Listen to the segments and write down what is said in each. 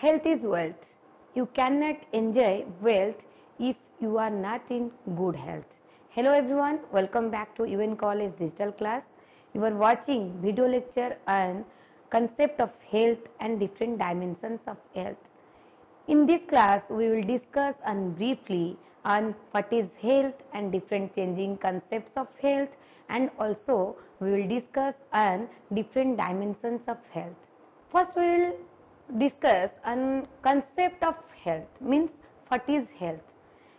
Health is wealth. You cannot enjoy wealth if you are not in good health. Hello everyone, welcome back to UN College digital class. You are watching video lecture on concept of health and different dimensions of health. In this class, we will discuss briefly on what is health and different changing concepts of health, and also we will discuss on different dimensions of health. First, we will discuss on concept of health, means what is health.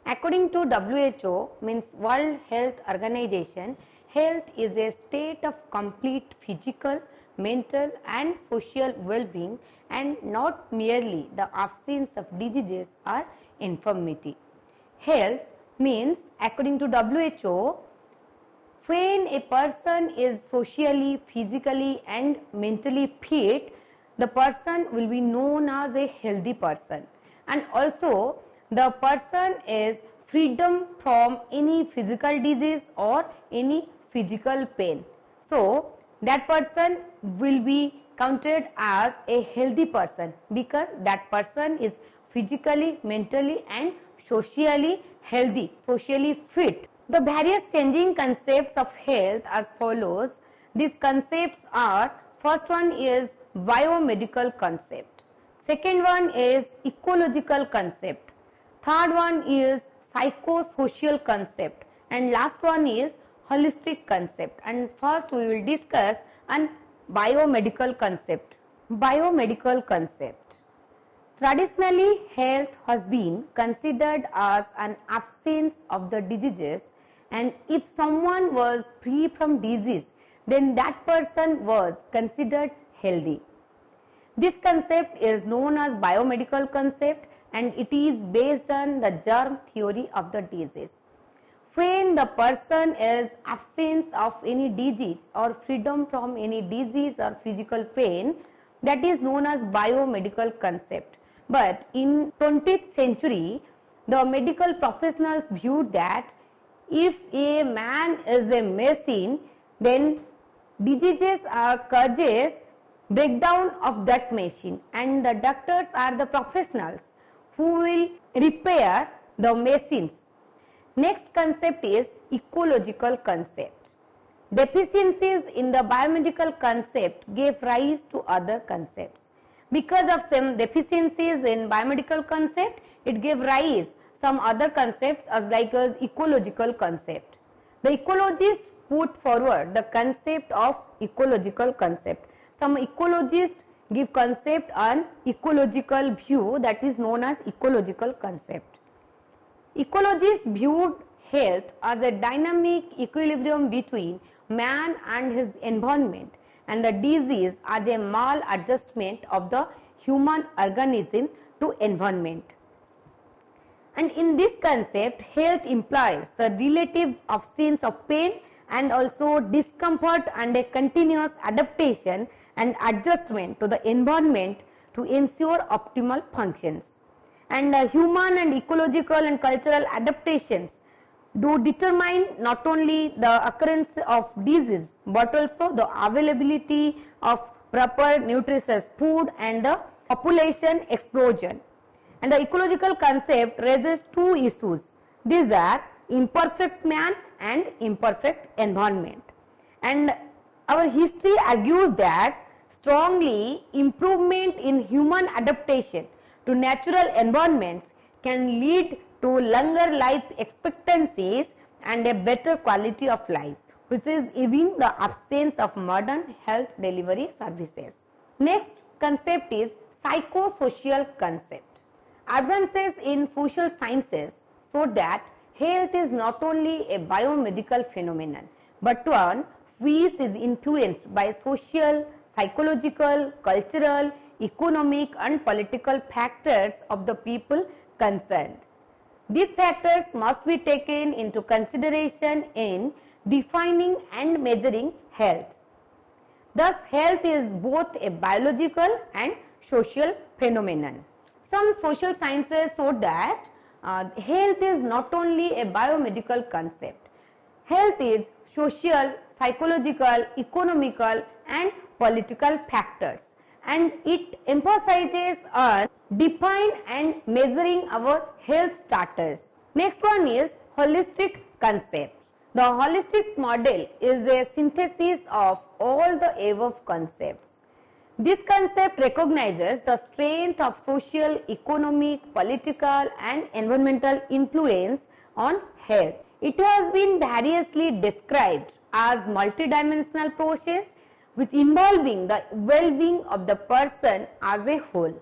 According to WHO, means World Health Organization, health is a state of complete physical, mental and social well-being, and not merely the absence of diseases or infirmity. Health means, according to WHO, when a person is socially, physically and mentally fit, the person will be known as a healthy person, and also the person is freedom from any physical disease or any physical pain. So that person will be counted as a healthy person because that person is physically, mentally and socially healthy, socially fit. The various changing concepts of health as follows. These concepts are: first one is biomedical concept, second one is ecological concept, third one is psychosocial concept, and last one is holistic concept. And first we will discuss on biomedical concept. Biomedical concept. Traditionally, health has been considered as an absence of the diseases, and if someone was free from disease, then that person was considered healthy. This concept is known as biomedical concept, and it is based on the germ theory of the disease. When the person is absence of any disease or freedom from any disease or physical pain, that is known as biomedical concept. But in 20th century, the medical professionals viewed that if a man is a machine, then diseases are causes breakdown of that machine, and the doctors are the professionals who will repair the machines. Next concept is ecological concept. Deficiencies in the biomedical concept gave rise to other concepts. Because of some deficiencies in biomedical concept, it gave rise some other concepts as ecological concept. The ecologists put forward the concept of ecological concept. Some ecologists give concept on ecological view, that is known as ecological concept. Ecologists viewed health as a dynamic equilibrium between man and his environment, and the disease as a maladjustment of the human organism to environment. And in this concept, health implies the relative absence of pain and also discomfort and a continuous adaptation and adjustment to the environment to ensure optimal functions. And human and ecological and cultural adaptations do determine not only the occurrence of disease but also the availability of proper nutritious food and the population explosion. And the ecological concept raises two issues. These are imperfect man and imperfect environment. And our history argues that strongly improvement in human adaptation to natural environments can lead to longer life expectancies and a better quality of life, which is even the absence of modern health delivery services. Next concept is psychosocial concept. Advances in social sciences show that health is not only a biomedical phenomenon but one which is influenced by social, psychological, cultural, economic and political factors of the people concerned. These factors must be taken into consideration in defining and measuring health. Thus, health is both a biological and social phenomenon. Some social sciences show that health is not only a biomedical concept. Health is social, psychological, economical and political factors. and it emphasizes on define and measuring our health status. Next one is holistic concept. The holistic model is a synthesis of all the above concepts. This concept recognizes the strength of social, economic, political and environmental influence on health. It has been variously described as multidimensional process which involving the well-being of the person as a whole.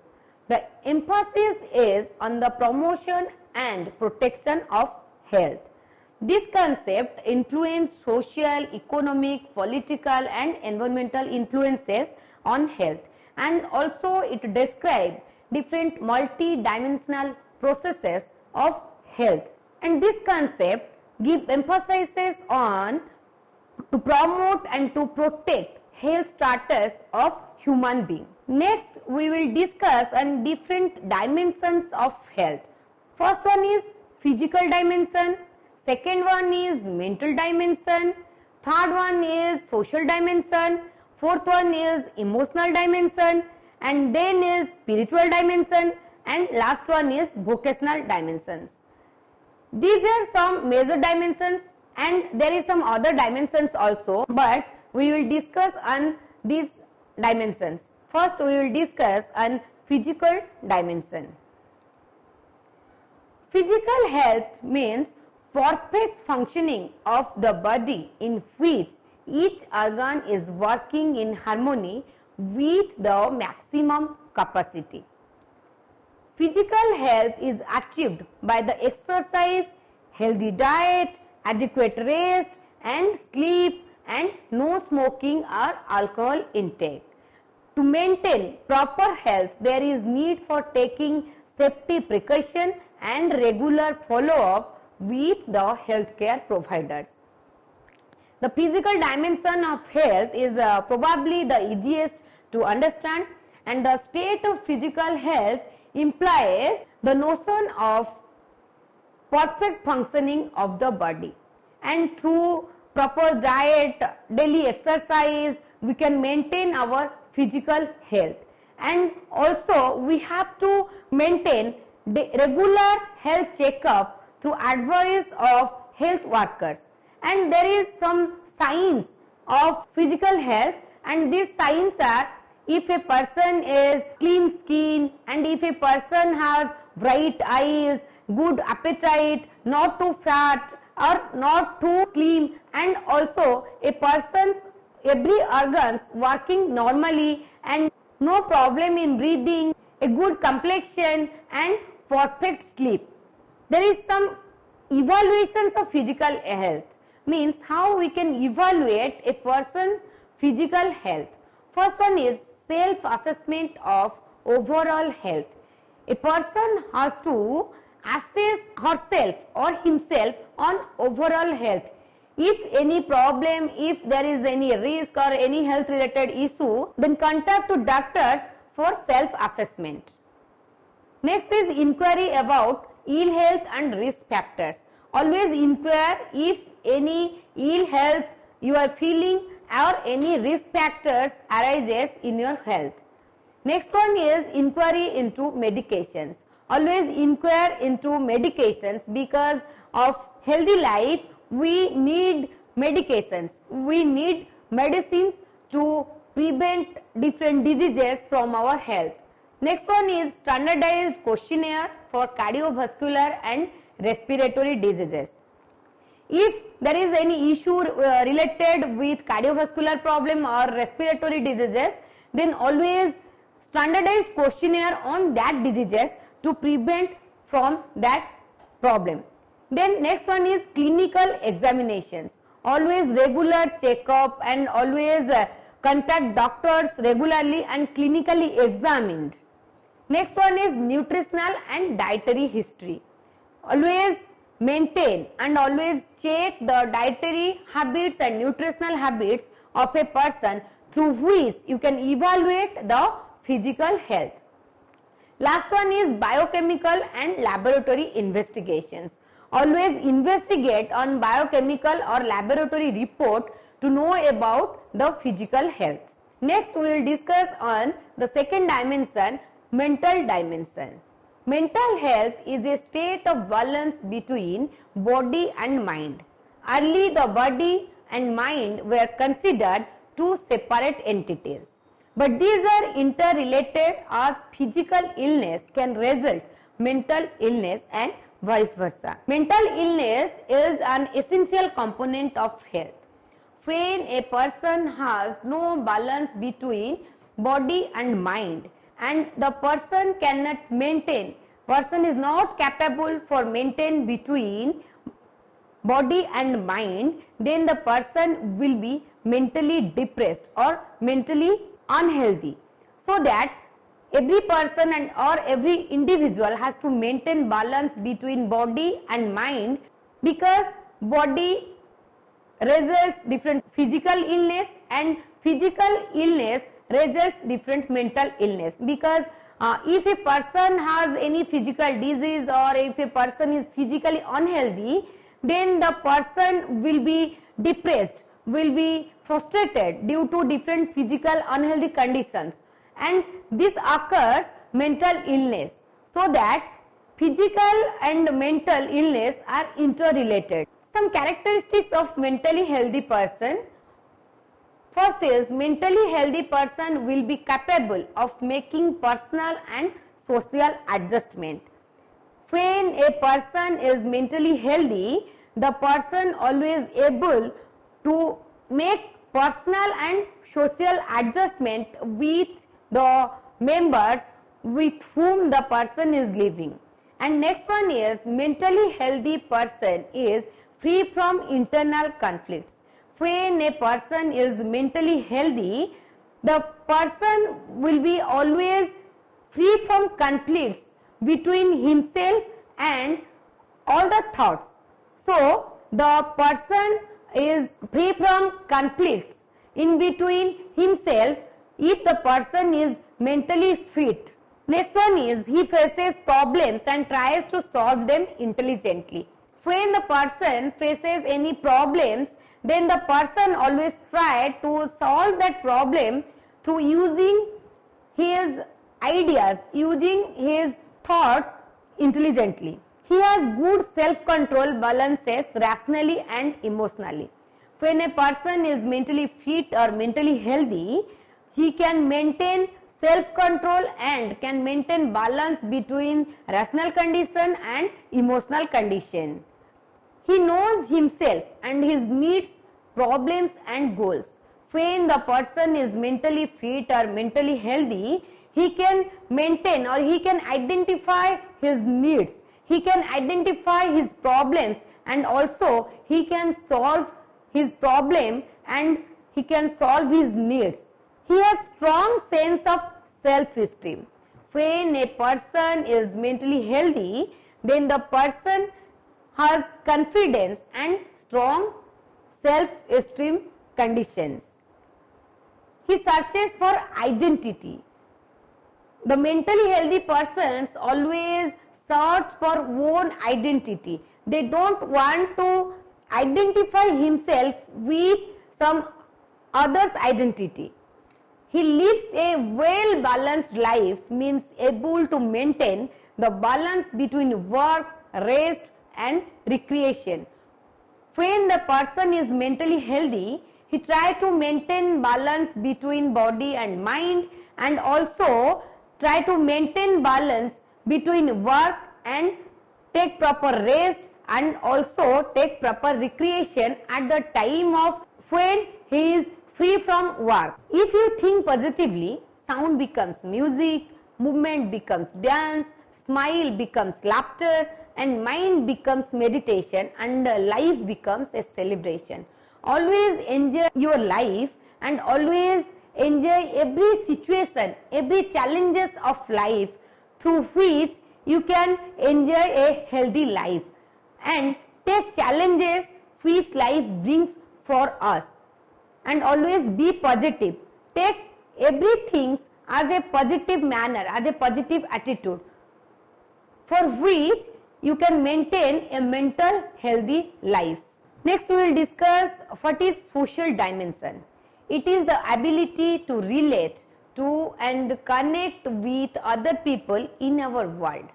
The emphasis is on the promotion and protection of health. This concept influences social, economic, political and environmental influences on health, and also it describes different multi-dimensional processes of health, and this concept emphasizes on to promote and to protect health status of human being. Next we will discuss on different dimensions of health. First one is physical dimension, second one is mental dimension, third one is social dimension, fourth one is emotional dimension, and then is spiritual dimension, and last one is vocational dimensions. These are some major dimensions and there is some other dimensions also, but we will discuss on these dimensions. First we will discuss on physical dimension. Physical health means perfect functioning of the body in which each organ is working in harmony with the maximum capacity. Physical health is achieved by the exercise, healthy diet, adequate rest and sleep and no smoking or alcohol intake. To maintain proper health, there is need for taking safety precaution and regular follow-up with the healthcare providers. The physical dimension of health is probably the easiest to understand, and the state of physical health implies the notion of perfect functioning of the body, and through proper diet, daily exercise, we can maintain our physical health, and also we have to maintain regular health checkup through advice of health workers. And there is some signs of physical health, and these signs are if a person is clean skin, and if a person has bright eyes, good appetite, not too fat or not too slim, and also a person's every organs working normally and no problem in breathing, a good complexion and perfect sleep. There is some evaluations of physical health, means how we can evaluate a person's physical health. First one is self-assessment of overall health. A person has to assess herself or himself on overall health. If any problem, if there is any risk or any health related issue, then contact to doctors for self-assessment. Next is inquiry about ill health and risk factors. Always inquire if any ill health you are feeling or any risk factors arises in your health. Next one is inquiry into medications. Always inquire into medications, because of healthy life we need medications. We need medicines to prevent different diseases from our health. Next one is standardized questionnaire for cardiovascular and respiratory diseases. If there is any issue related with cardiovascular problem or respiratory diseases, then always standardized questionnaire on that diseases to prevent from that problem. Then next one is clinical examinations. Always regular checkup and always contact doctors regularly and clinically examined. Next one is nutritional and dietary history. Always maintain and always check the dietary habits and nutritional habits of a person, through which you can evaluate the physical health. Last one is biochemical and laboratory investigations. Always investigate on biochemical or laboratory report to know about the physical health. Next we will discuss on the second dimension, mental dimension. Mental health is a state of balance between body and mind. Early the body and mind were considered two separate entities. But these are interrelated as physical illness can result mental illness and vice versa. Mental illness is an essential component of health. When a person has no balance between body and mind and the person cannot maintain, person is not capable for maintain between body and mind, then the person will be mentally depressed or mentally unhealthy. So that every person and or every individual has to maintain balance between body and mind, because body results different physical illness and physical illness results different mental illness. Because if a person has any physical disease or if a person is physically unhealthy, then the person will be depressed, will be frustrated due to different physical unhealthy conditions, and this occurs mental illness. So that physical and mental illness are interrelated. Some characteristics of mentally healthy person. First is, mentally healthy person will be capable of making personal and social adjustment. When a person is mentally healthy, the person always able to make personal and social adjustment with the members with whom the person is living. And next one is, mentally healthy person is free from internal conflicts. When a person is mentally healthy, the person will be always free from conflicts between himself and all the thoughts. So the person is free from conflicts in between himself if the person is mentally fit. Next one is, he faces problems and tries to solve them intelligently. When the person faces any problems, then the person always try to solve that problem through using his ideas, using his thoughts intelligently. He has good self-control, balances rationally and emotionally. When a person is mentally fit or mentally healthy, he can maintain self-control and can maintain balance between rational condition and emotional condition. He knows himself and his needs, problems and goals. When the person is mentally fit or mentally healthy, he can maintain or he can identify his needs, he can identify his problems, and also he can solve his problem and he can solve his needs. He has strong sense of self-esteem. When a person is mentally healthy, then the person has confidence and strong self-esteem conditions. He searches for identity. The mentally healthy persons always search for own identity. They don't want to identify himself with some other's identity. He lives a well-balanced life, means able to maintain the balance between work, rest and recreation. When the person is mentally healthy, he tries to maintain balance between body and mind, and also try to maintain balance between work and take proper rest and also take proper recreation at the time of when he is free from work. If you think positively, sound becomes music, movement becomes dance, smile becomes laughter, and mind becomes meditation, and life becomes a celebration. Always enjoy your life and always enjoy every situation, every challenges of life through which you can enjoy a healthy life, and take challenges which life brings for us, and always be positive. Take everything as a positive manner, as a positive attitude, for which you can maintain a mental healthy life. Next we will discuss what is social dimension. It is the ability to relate to and connect with other people in our world.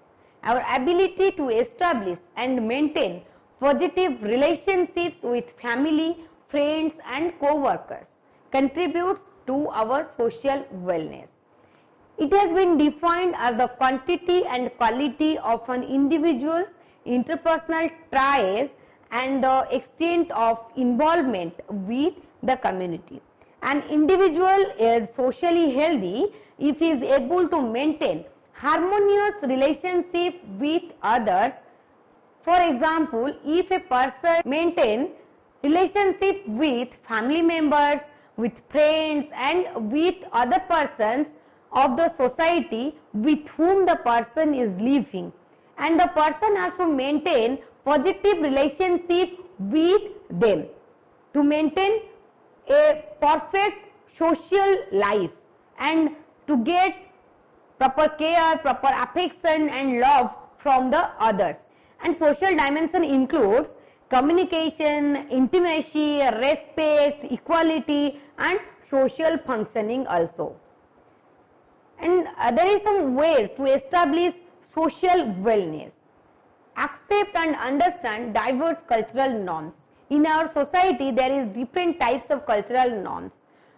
Our ability to establish and maintain positive relationships with family, friends and co-workers contributes to our social wellness. It has been defined as the quantity and quality of an individual's interpersonal ties and the extent of involvement with the community. An individual is socially healthy if he is able to maintain harmonious relationship with others. For example, if a person maintains relationship with family members, with friends and with other persons of the society with whom the person is living, and the person has to maintain positive relationship with them to maintain a perfect social life and to get proper care, proper affection and love from the others. And social dimension includes communication, intimacy, respect, equality and social functioning also. And there is some ways to establish social wellness. Accept and understand diverse cultural norms. In our society, there is different types of cultural norms.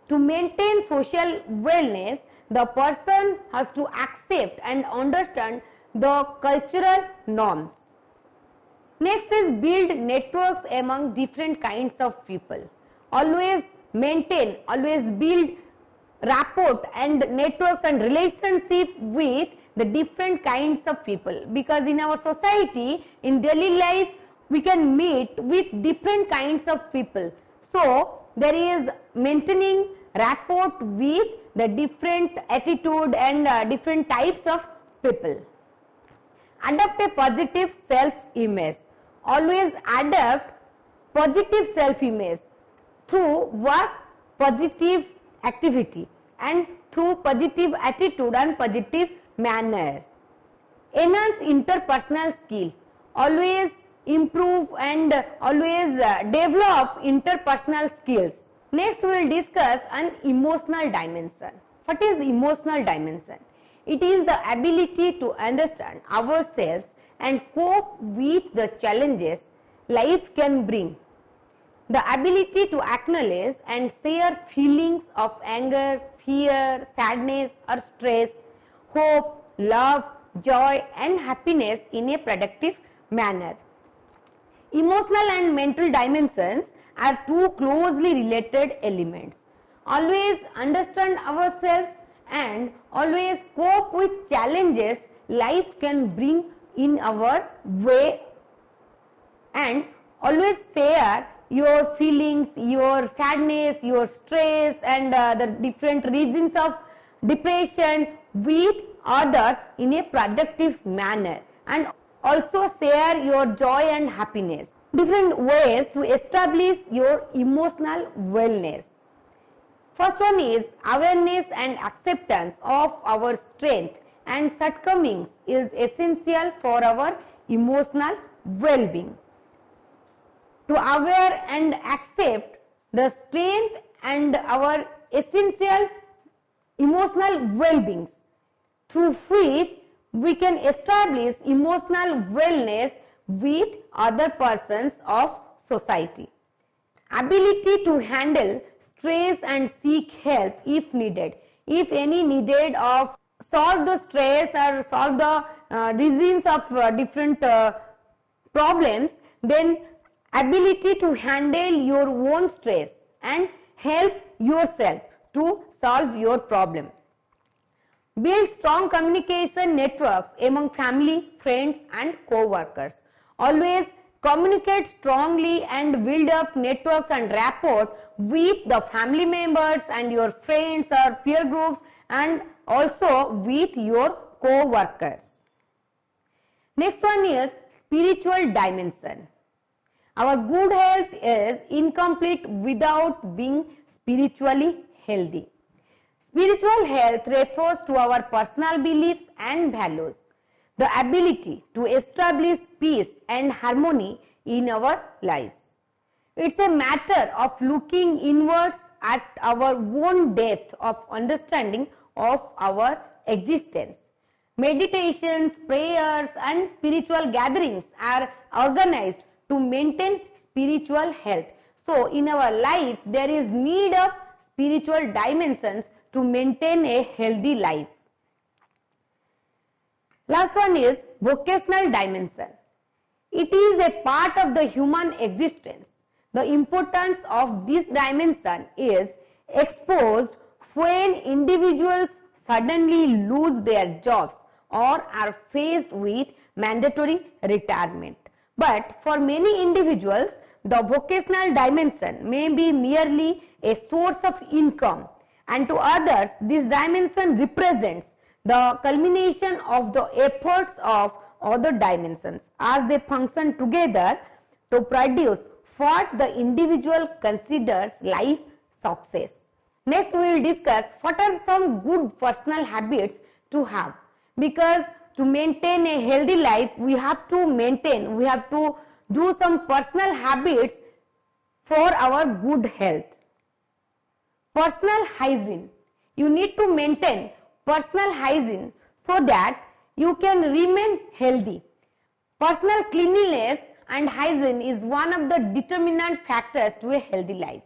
To maintain social wellness, the person has to accept and understand the cultural norms. Next is build networks among different kinds of people. Always maintain, always build rapport and networks and relationship with the different kinds of people, because in our society, in daily life, we can meet with different kinds of people. So, there is maintaining rapport with the different attitude and different types of people. Adopt a positive self-image. Always adopt positive self-image through work, positive activity and through positive attitude and positive manner. Enhance interpersonal skill. Always improve and always develop interpersonal skills. Next we will discuss an emotional dimension. What is emotional dimension? It is the ability to understand ourselves and cope with the challenges life can bring. The ability to acknowledge and share feelings of anger, fear, sadness or stress, hope, love, joy and happiness in a productive manner. Emotional and mental dimensions are two closely related elements. Always understand ourselves and always cope with challenges life can bring in our way, and always share your feelings, your sadness, your stress and the different reasons of depression with others in a productive manner, and also share your joy and happiness. Different ways to establish your emotional wellness. First one is awareness and acceptance of our strength and shortcomings is essential for our emotional well-being. To aware and accept the strength and our essential emotional well-beings through which we can establish emotional wellness with other persons of society. Ability to handle stress and seek help if needed. If any needed of solve the stress or solve the reasons of different problems, then ability to handle your own stress and help yourself to solve your problem. Build strong communication networks among family, friends and co-workers. Always communicate strongly and build up networks and rapport with the family members and your friends or peer groups and also with your co-workers. Next one is spiritual dimension. Our good health is incomplete without being spiritually healthy. Spiritual health refers to our personal beliefs and values, the ability to establish peace and harmony in our lives. It's a matter of looking inwards at our own depth of understanding of our existence. Meditations, prayers and spiritual gatherings are organized to maintain spiritual health. So in our life there is need of spiritual dimensions to maintain a healthy life. Last one is vocational dimension. It is a part of the human existence. The importance of this dimension is exposed when individuals suddenly lose their jobs or are faced with mandatory retirement. But for many individuals, the vocational dimension may be merely a source of income, and to others, this dimension represents the culmination of the efforts of other dimensions as they function together to produce what the individual considers life success. Next, we will discuss what are some good personal habits to have, because to maintain a healthy life we have to do some personal habits for our good health. Personal hygiene. You need to maintain personal hygiene so that you can remain healthy. Personal cleanliness and hygiene is one of the determinant factors to a healthy life.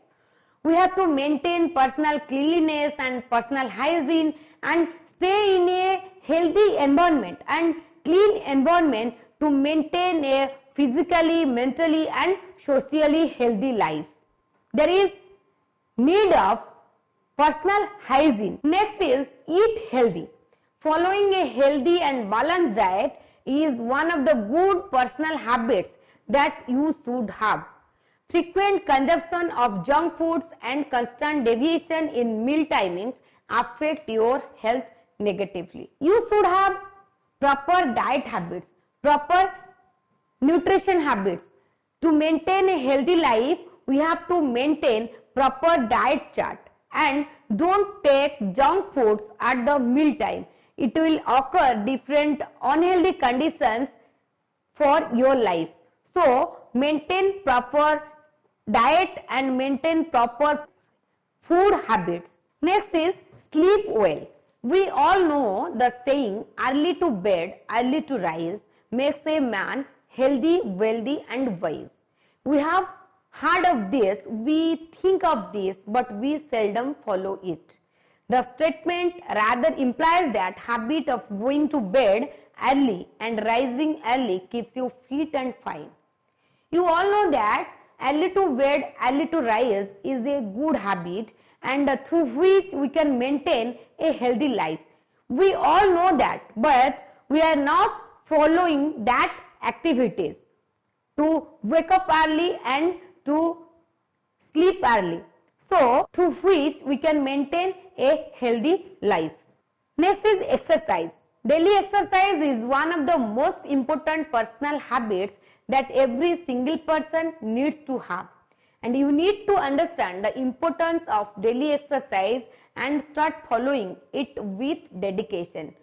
We have to maintain personal cleanliness and personal hygiene and stay in a healthy environment and clean environment to maintain a physically, mentally and socially healthy life. There is need of personal hygiene. Next is eat healthy. Following a healthy and balanced diet is one of the good personal habits that you should have. Frequent consumption of junk foods and constant deviation in meal timings affect your health negatively. You should have proper diet habits, proper nutrition habits. To maintain a healthy life, we have to maintain proper diet chart and don't take junk foods at the meal time. It will occur different unhealthy conditions for your life. So maintain proper diet and maintain proper food habits. Next is sleep well. We all know the saying early to bed, early to rise makes a man healthy, wealthy and wise. We have heard of this, we think of this, but we seldom follow it. The statement rather implies that habit of going to bed early and rising early keeps you fit and fine. You all know that early to bed, early to rise is a good habit and through which we can maintain a healthy life. We all know that, but we are not following that activities to wake up early and to sleep early. So, through which we can maintain a healthy life. Next is exercise. Daily exercise is one of the most important personal habits that every single person needs to have. And you need to understand the importance of daily exercise and start following it with dedication.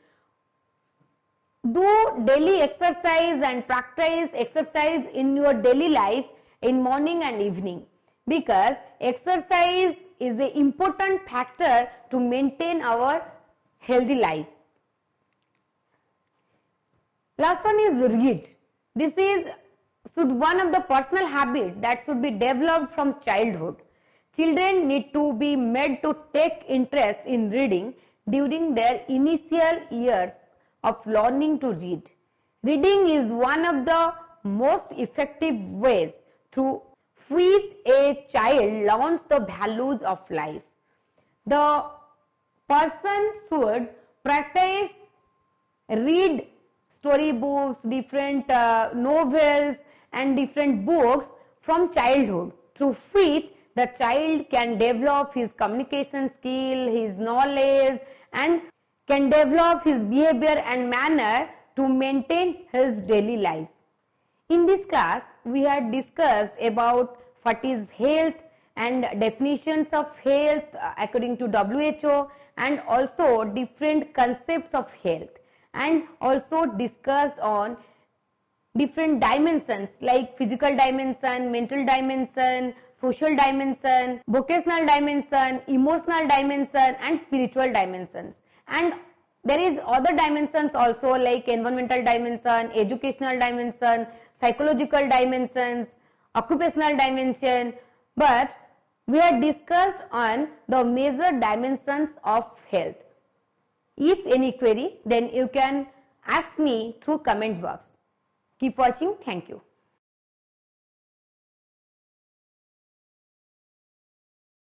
Do daily exercise and practice exercise in your daily life in morning and evening, because exercise is an important factor to maintain our healthy life. Last one is read. This is one of the personal habits that should be developed from childhood. Children need to be made to take interest in reading during their initial years of learning to read. Reading is one of the most effective ways through which a child learns the values of life. The person should practice read storybooks, different novels and different books from childhood, through which the child can develop his communication skill, his knowledge and can develop his behavior and manner to maintain his daily life. In this class, we had discussed about what is health and definitions of health according to WHO, and also different concepts of health, and also discussed on different dimensions like physical dimension, mental dimension, social dimension, vocational dimension, emotional dimension and spiritual dimensions. And there is other dimensions also like environmental dimension, educational dimension, psychological dimensions, occupational dimension, but we have discussed on the major dimensions of health. If any query, then you can ask me through comment box. Keep watching. Thank you.